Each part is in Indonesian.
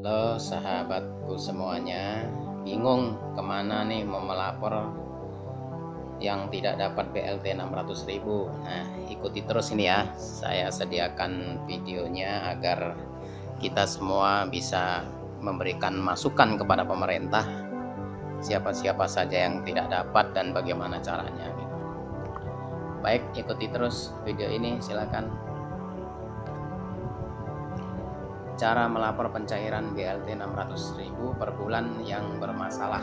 Halo sahabatku semuanya, bingung kemana nih mau melapor yang tidak dapat BLT 600.000. Nah, ikuti terus ini ya, saya sediakan videonya agar kita semua bisa memberikan masukan kepada pemerintah siapa-siapa saja yang tidak dapat dan bagaimana caranya gitu. Baik, ikuti terus video ini, silakan. Cara melapor pencairan BLT 600.000 per bulan yang bermasalah.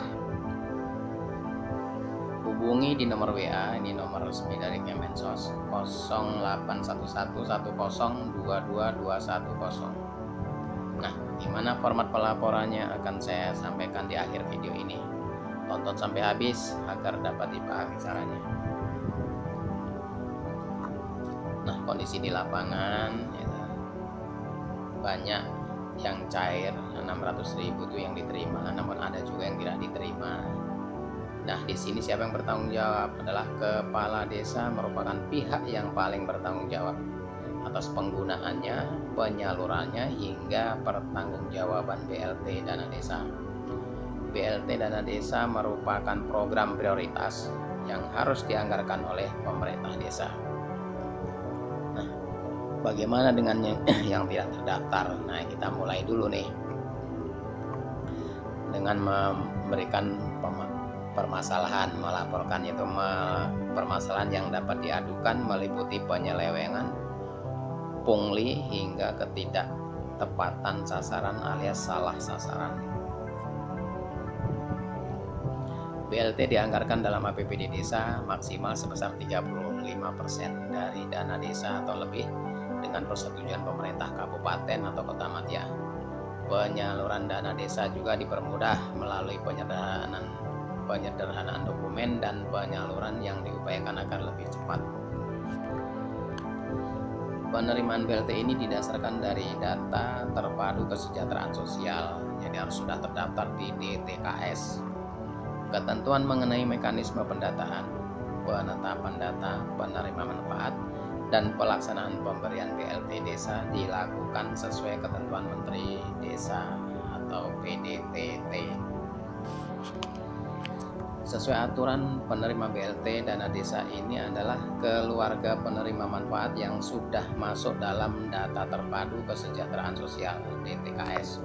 Hubungi di nomor WA, ini nomor resmi dari Kemensos, 081110222110. Nah, gimana format pelaporannya akan saya sampaikan di akhir video ini. Tonton sampai habis agar dapat dipahami caranya. Nah, kondisi di lapangan ya, banyak yang cair, 600.000 itu yang diterima, namun ada juga yang tidak diterima. Nah, di sini siapa yang bertanggung jawab? Adalah kepala desa, merupakan pihak yang paling bertanggung jawab atas penggunaannya, penyalurannya, hingga pertanggungjawaban BLT dana desa. BLT dana desa merupakan program prioritas yang harus dianggarkan oleh pemerintah desa. Nah, bagaimana dengan yang tidak terdaftar? Nah, kita mulai dulu nih dengan memberikan permasalahan, melaporkan itu permasalahan yang dapat diadukan meliputi penyelewengan, pungli, hingga ketidaktepatan sasaran alias salah sasaran. BLT dianggarkan dalam APBD desa maksimal sebesar 35% dari dana desa atau lebih dengan persetujuan pemerintah kabupaten atau kota madya. Penyaluran dana desa juga dipermudah melalui penyederhanaan dokumen dan penyaluran yang diupayakan agar lebih cepat. Penerimaan BLT ini didasarkan dari data terpadu kesejahteraan sosial, jadi harus sudah terdaftar di DTKS. Ketentuan mengenai mekanisme pendataan, penetapan data penerima manfaat, dan pelaksanaan pemberian BLT desa dilakukan sesuai ketentuan Menteri Desa atau PDTT. Sesuai aturan, penerima BLT dana desa ini adalah keluarga penerima manfaat yang sudah masuk dalam data terpadu kesejahteraan sosial DTKS.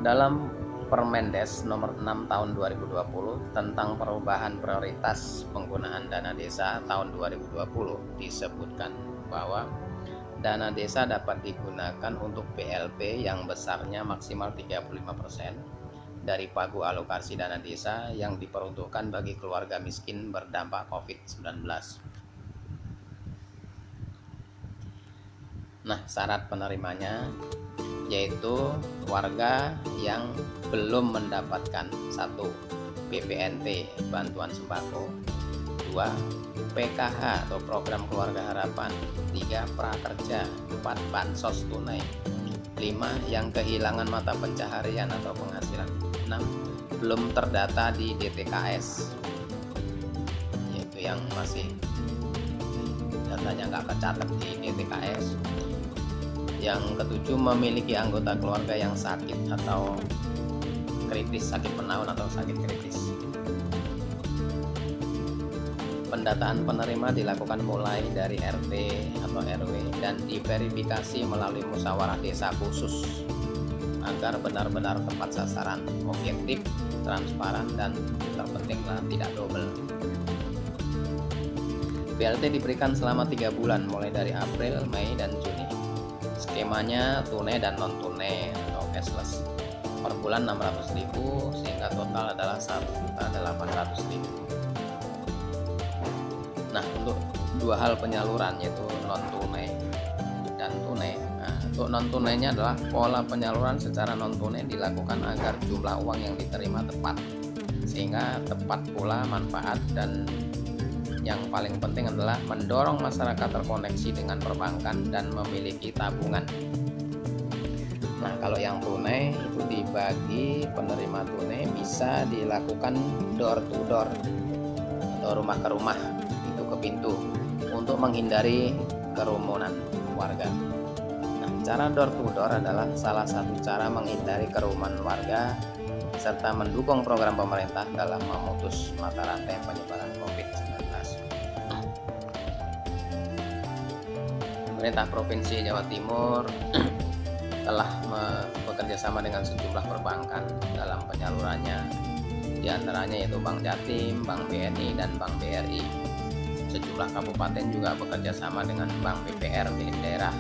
Dalam Permendes nomor 6 tahun 2020 tentang perubahan prioritas penggunaan dana desa tahun 2020 disebutkan bahwa dana desa dapat digunakan untuk BLT yang besarnya maksimal 35% dari pagu alokasi dana desa yang diperuntukkan bagi keluarga miskin berdampak COVID-19. Nah, syarat penerimanya yaitu warga yang belum mendapatkan 1. BPNT bantuan sembako, 2. PKH atau program keluarga harapan, 3. prakerja, 4. bansos tunai, 5. yang kehilangan mata pencaharian atau penghasilan, 6. belum terdata di DTKS, yaitu yang masih datanya nggak kecatat di DTKS. Yang ketujuh, memiliki anggota keluarga yang sakit atau kritis, sakit menaun atau sakit kritis. Pendataan penerima dilakukan mulai dari RT atau RW dan diverifikasi melalui musyawarah desa khusus agar benar-benar tepat sasaran, objektif, transparan, dan terpentinglah tidak double. BLT diberikan selama 3 bulan mulai dari April, Mei, dan Juni. Skemanya tunai dan non tunai atau cashless. Per bulan 600.000 sehingga total adalah 1.800.000. Nah, untuk dua hal penyaluran yaitu non tunai dan tunai. Nah, untuk non tunainya adalah pola penyaluran secara non tunai dilakukan agar jumlah uang yang diterima tepat sehingga tepat pula manfaat, dan yang paling penting adalah mendorong masyarakat terkoneksi dengan perbankan dan memiliki tabungan. Nah, kalau yang tunai itu dibagi penerima tunai bisa dilakukan door to door atau rumah ke rumah, pintu ke pintu untuk menghindari kerumunan warga. Nah, Cara door to door adalah salah satu cara menghindari kerumunan warga serta mendukung program pemerintah dalam memutus mata rantai penyebaran COVID-19. Pemerintah Provinsi Jawa Timur telah bekerja sama dengan sejumlah perbankan dalam penyalurannya, di antaranya yaitu Bank Jatim, Bank BNI, dan Bank BRI. Sejumlah kabupaten juga bekerja sama dengan Bank BPR milik daerah.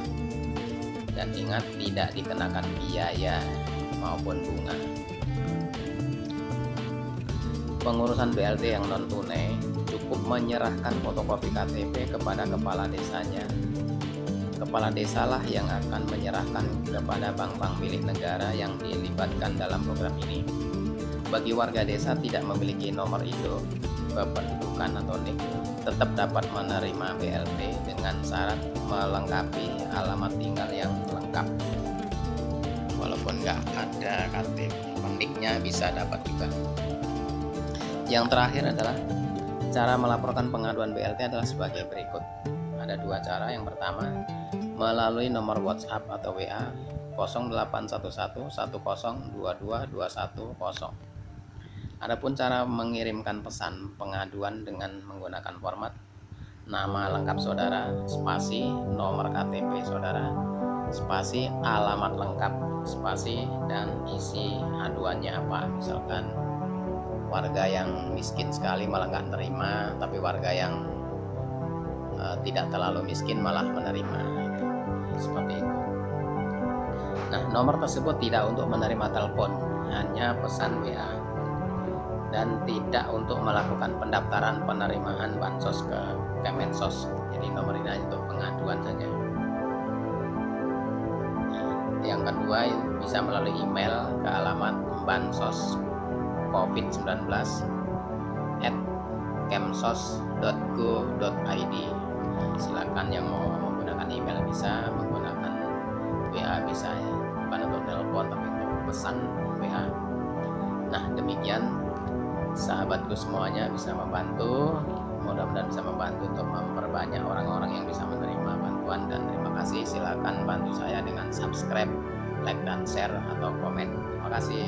Dan ingat, tidak dikenakan biaya maupun bunga. Pengurusan BLT yang non tunai cukup menyerahkan fotokopi KTP kepada kepala desanya. Kepala desa lah yang akan menyerahkan kepada bank-bank milik negara yang dilibatkan dalam program ini. Bagi warga desa tidak memiliki nomor induk kependudukan atau NIK, tetap dapat menerima BLT dengan syarat melengkapi alamat tinggal yang lengkap. Walaupun nggak ada KTP, NIK-nya bisa dapat juga. Yang terakhir adalah cara melaporkan pengaduan BLT adalah sebagai berikut. Ada dua cara. Yang pertama, melalui nomor WhatsApp atau WA 0811 1022 210. Adapun cara mengirimkan pesan pengaduan dengan menggunakan format nama lengkap saudara, spasi nomor KTP saudara, spasi alamat lengkap, spasi dan isi aduannya apa. Misalkan warga yang miskin sekali malah nggak terima, tapi warga yang tidak terlalu miskin malah menerima, seperti itu. Nah, nomor tersebut tidak untuk menerima telepon, hanya pesan WA, dan tidak untuk melakukan pendaftaran penerimaan bansos ke Kemensos. Jadi nomor ini hanya untuk pengaduan saja. Yang kedua, bisa melalui email ke alamat bansos covid19@kemsos.go.id. Silakan yang mau menggunakan email bisa, menggunakan WA bisa ya, bukan untuk telepon tapi untuk pesan WA. Nah, demikian sahabatku semuanya, bisa membantu, mudah-mudahan bisa membantu untuk memperbanyak orang-orang yang bisa menerima bantuan. Dan terima kasih, silakan bantu saya dengan subscribe, like dan share atau komen. Terima kasih.